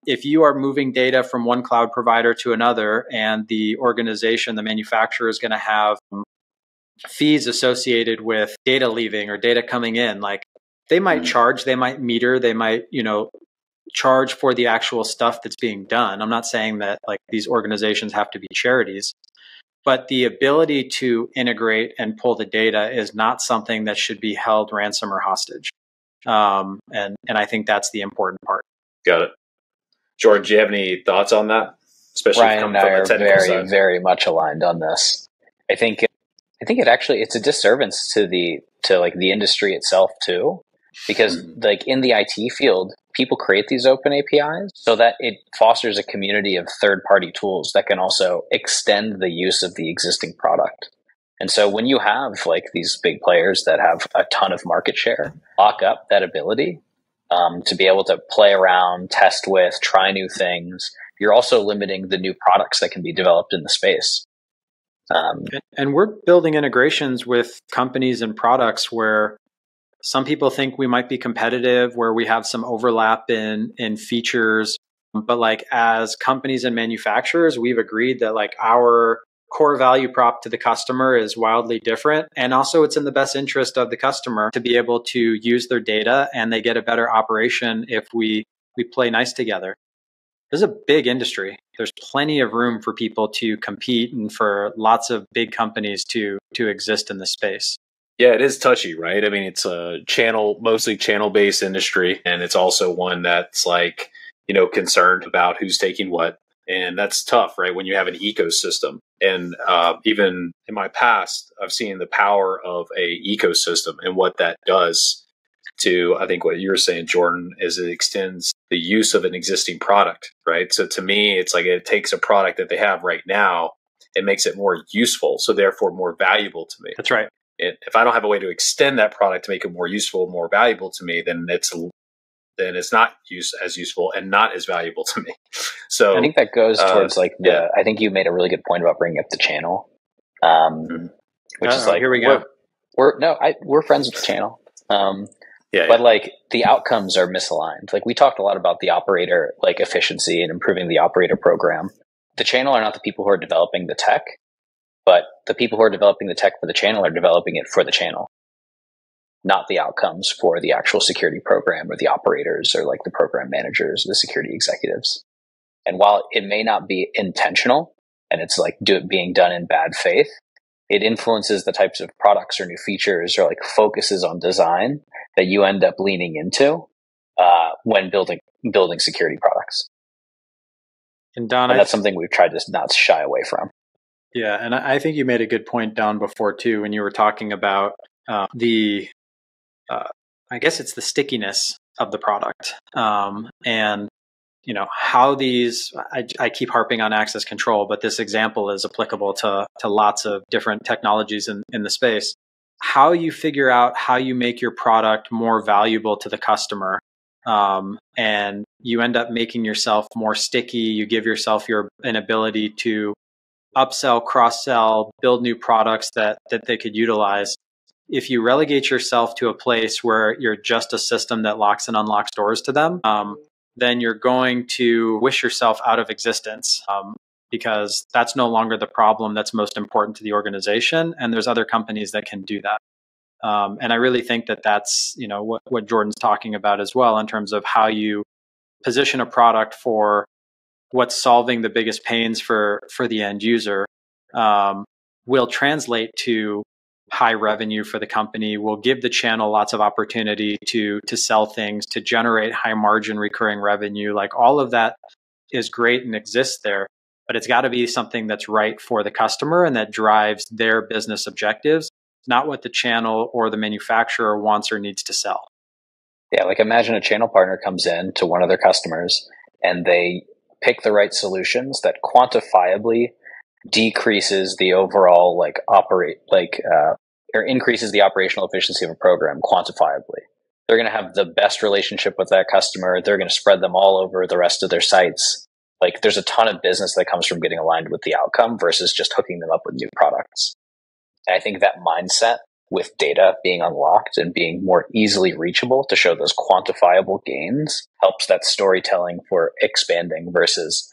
if you are moving data from one cloud provider to another and the organization, the manufacturer is going to have fees associated with data leaving or data coming in, like they might charge, they might meter, they might, charge for the actual stuff that's being done. I'm not saying that like these organizations have to be charities, but the ability to integrate and pull the data is not something that should be held ransom or hostage. And I think that's the important part. Got it. Jordan, do you have any thoughts on that? Especially Ryan and I are very much aligned on this. I think it's a disservice to the industry itself too, because like in the IT field, people create these open APIs so that it fosters a community of third-party tools that can also extend the use of the existing product. And so when you have like these big players that have a ton of market share, lock up that ability to be able to play around, test with, try new things, you're also limiting the new products that can be developed in the space. And we're building integrations with companies and products where some people think we might be competitive, where we have some overlap in features. But like as companies and manufacturers, we've agreed that like our core value prop to the customer is wildly different. And also it's in the best interest of the customer to be able to use their data, and they get a better operation if we play nice together. This is a big industry. There's plenty of room for people to compete and for lots of big companies to exist in this space. Yeah, it is touchy, right? I mean, it's a mostly channel-based industry, and it's also one that's like, concerned about who's taking what. And that's tough, right? When you have an ecosystem. And even in my past, I've seen the power of a ecosystem and what that does to, I think what you were saying, Jordan, is it extends the use of an existing product, right? So to me, it's like it takes a product that they have right now and makes it more useful, so therefore more valuable to me. That's right. If I don't have a way to extend that product to make it more useful, more valuable to me, then it's not as useful and not as valuable to me. So I think that goes towards I think you made a really good point about bringing up the channel, which is like, here we go. We're friends with the channel. But like the outcomes are misaligned. Like we talked a lot about the operator, like efficiency and improving the operator program. The channel are not the people who are developing the tech, but the people who are developing the tech for the channel are developing it for the channel, not the outcomes for the actual security program or the operators or like the program managers, the security executives. And while it may not be intentional and it's like being done in bad faith, it influences the types of products or new features or like focuses on design that you end up leaning into when building security products. And Don, that's something we've tried to not shy away from. Yeah, and I think you made a good point, Don, before too, when you were talking about I guess it's the stickiness of the product, and how these. I keep harping on access control, but this example is applicable to lots of different technologies in the space. How you figure out how you make your product more valuable to the customer, and you end up making yourself more sticky. You give yourself an ability to upsell, cross-sell, build new products that they could utilize. If you relegate yourself to a place where you're just a system that locks and unlocks doors to them, then you're going to wish yourself out of existence, because that's no longer the problem that's most important to the organization. And there's other companies that can do that. And I really think that that's what Jordan's talking about as well, in terms of how you position a product for what's solving the biggest pains for the end user, will translate to high revenue for the company, will give the channel lots of opportunity to sell things, to generate high margin recurring revenue. Like all of that is great and exists there, but it's got to be something that's right for the customer and that drives their business objectives, not what the channel or the manufacturer wants or needs to sell. Yeah, like imagine a channel partner comes in to one of their customers and they pick the right solutions that quantifiably decreases the overall or increases the operational efficiency of a program quantifiably. They're going to have the best relationship with that customer. They're going to spread them all over the rest of their sites. Like there's a ton of business that comes from getting aligned with the outcome versus just hooking them up with new products. And I think that mindset with data being unlocked and being more easily reachable to show those quantifiable gains helps that storytelling for expanding versus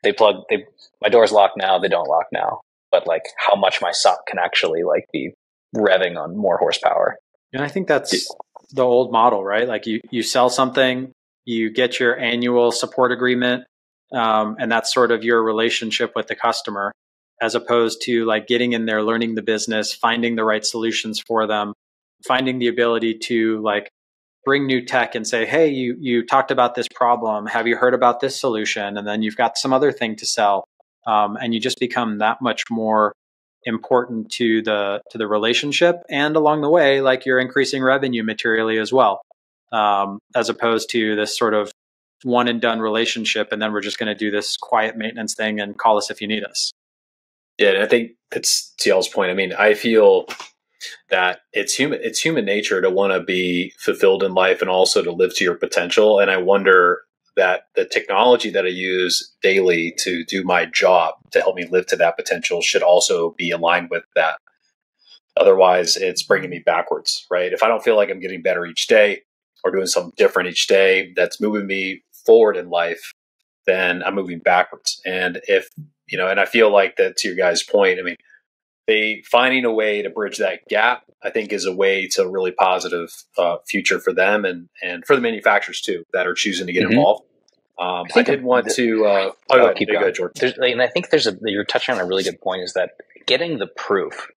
my door's locked now, they don't lock now. But like how much my SOC can actually like be revving on more horsepower. And I think that's the old model, right? Like you sell something, you get your annual support agreement, and that's sort of your relationship with the customer, as opposed to like getting in there, learning the business, finding the right solutions for them, finding the ability to like bring new tech and say, hey, you talked about this problem. Have you heard about this solution? And then you've got some other thing to sell. And you just become that much more important to the relationship. And along the way, like you're increasing revenue materially as well, as opposed to this sort of one and done relationship. And then we're just going to do this quiet maintenance thing and call us if you need us. Yeah, and I think it's to y'all's point. I mean, I feel that it's human nature to want to be fulfilled in life and also to live to your potential. And I wonder that the technology that I use daily to do my job to help me live to that potential should also be aligned with that. Otherwise, it's bringing me backwards, right? If I don't feel like I'm getting better each day or doing something different each day that's moving me forward in life, then I'm moving backwards. And if, and I feel like that, to your guys' point, I mean, finding a way to bridge that gap, I think, is a way to really positive future for them and for the manufacturers too that are choosing to get involved. I did want to keep going, Jordan. And I think you're touching on a really good point, is that getting the proof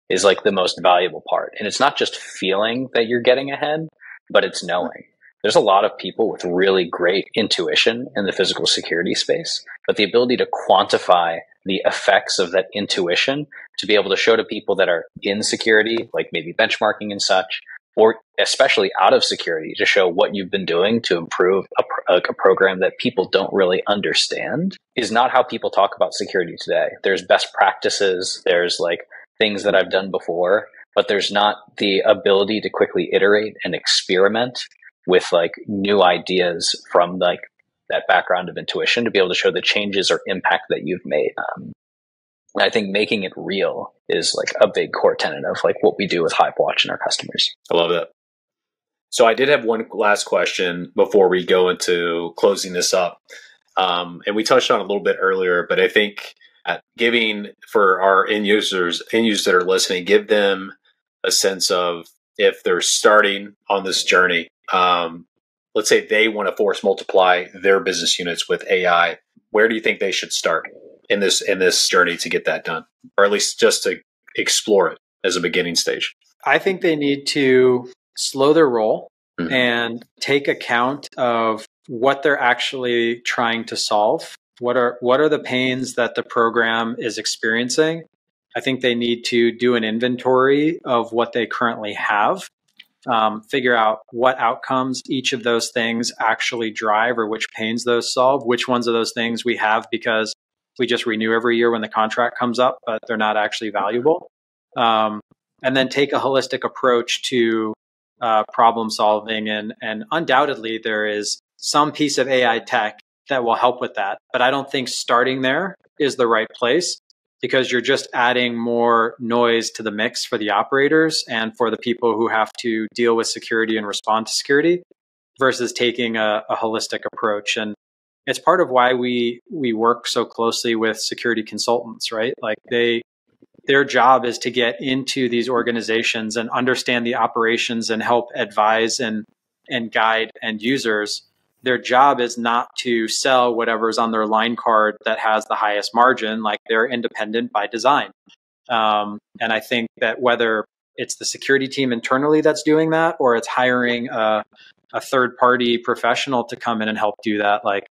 is like the most valuable part. And it's not just feeling that you're getting ahead, but it's knowing. There's a lot of people with really great intuition in the physical security space, but the ability to quantify the effects of that intuition to be able to show to people that are in security, like maybe benchmarking and such, or especially out of security, to show what you've been doing to improve a program that people don't really understand, is not how people talk about security today. There's best practices, there's like things that I've done before, but there's not the ability to quickly iterate and experiment with like new ideas from like that background of intuition to be able to show the changes or impact that you've made. I think making it real is like a big core tenet of like what we do with Hivewatch and our customers. I love that. So I did have one last question before we go into closing this up. And we touched on it a little bit earlier, but I think giving for our end users that are listening, give them a sense of, if they're starting on this journey, let's say they want to force multiply their business units with AI, where do you think they should start in this journey to get that done? Or at least just to explore it as a beginning stage? I think they need to slow their roll and take account of what they're actually trying to solve. What are the pains that the program is experiencing? I think they need to do an inventory of what they currently have, figure out what outcomes each of those things actually drive, or which pains those solve, which ones of those things we have because we just renew every year when the contract comes up, but they're not actually valuable. And then take a holistic approach to problem solving. And undoubtedly, there is some piece of AI tech that will help with that. But I don't think starting there is the right place, because you're just adding more noise to the mix for the operators and for the people who have to deal with security and respond to security, versus taking a holistic approach. And it's part of why we work so closely with security consultants, right? Like their job is to get into these organizations and understand the operations and help advise and guide end users. Their job is not to sell whatever's on their line card that has the highest margin. Like, they're independent by design. And I think that whether it's the security team internally that's doing that, or it's hiring a third-party professional to come in and help do that, like,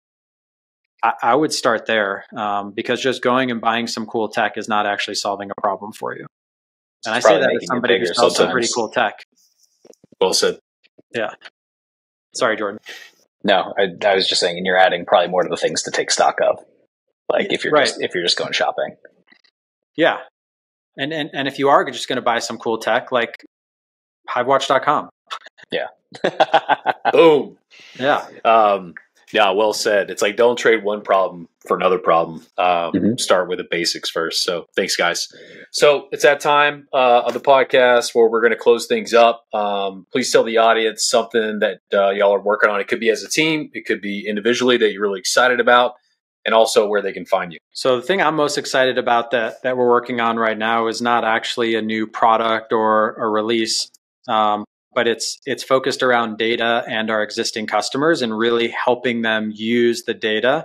I would start there, because just going and buying some cool tech is not actually solving a problem for you. And I say that as somebody who sells some pretty cool tech. Well said. Yeah. Sorry, Jordan. No, I was just saying, and you're adding probably more to the things to take stock of, like if you're just going shopping. Yeah, and if you are just going to buy some cool tech, like Hivewatch.com. Yeah. Boom. Yeah. Yeah, well said. It's like, don't trade one problem for another problem. Start with the basics first. So thanks, guys. So it's that time of the podcast where we're going to close things up. Please tell the audience something that y'all are working on. It could be as a team. It could be individually that you're really excited about, and also where they can find you. So the thing I'm most excited about that we're working on right now is not actually a new product or a release, but it's focused around data and our existing customers and really helping them use the data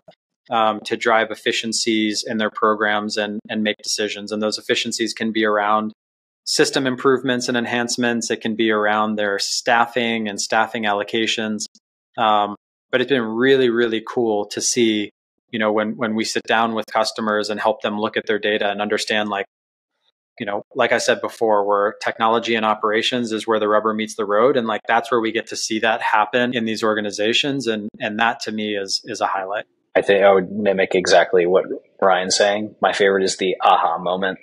to drive efficiencies in their programs and make decisions. And those efficiencies can be around system improvements and enhancements. It can be around their staffing and staffing allocations. But it's been really, really cool to see, when we sit down with customers and help them look at their data and understand, like I said before, where technology and operations is where the rubber meets the road. And like, that's where we get to see that happen in these organizations. And that to me is a highlight. I think I would mimic exactly what Ryan's saying. My favorite is the aha moment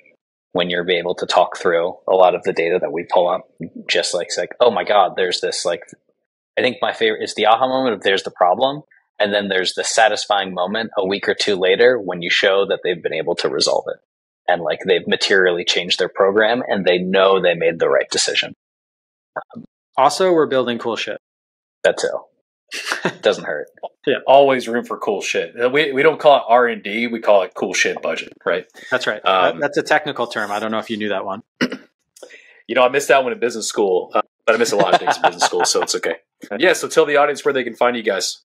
when you're able to talk through a lot of the data that we pull up. Just like, it's like, oh my God, there's this, like, I think my favorite is the aha moment of there's the problem. And then there's the satisfying moment a week or two later when you show that they've been able to resolve it. And like they've materially changed their program and they know they made the right decision. Also, we're building cool shit. That too. Doesn't hurt. Yeah, always room for cool shit. We don't call it R&D, we call it cool shit budget, right? That's right. That's a technical term. I don't know if you knew that one. I missed that one in business school, but I miss a lot of things in business school, so it's okay. Yeah, so tell the audience where they can find you guys.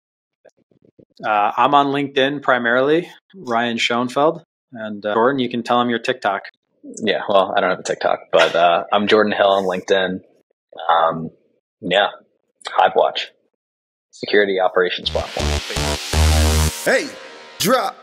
I'm on LinkedIn primarily, Ryan Schonfeld. And Jordan, you can tell them your TikTok. Yeah, well, I don't have a TikTok, but I'm Jordan Hill on LinkedIn. Hivewatch, security operations platform. Hey, drop.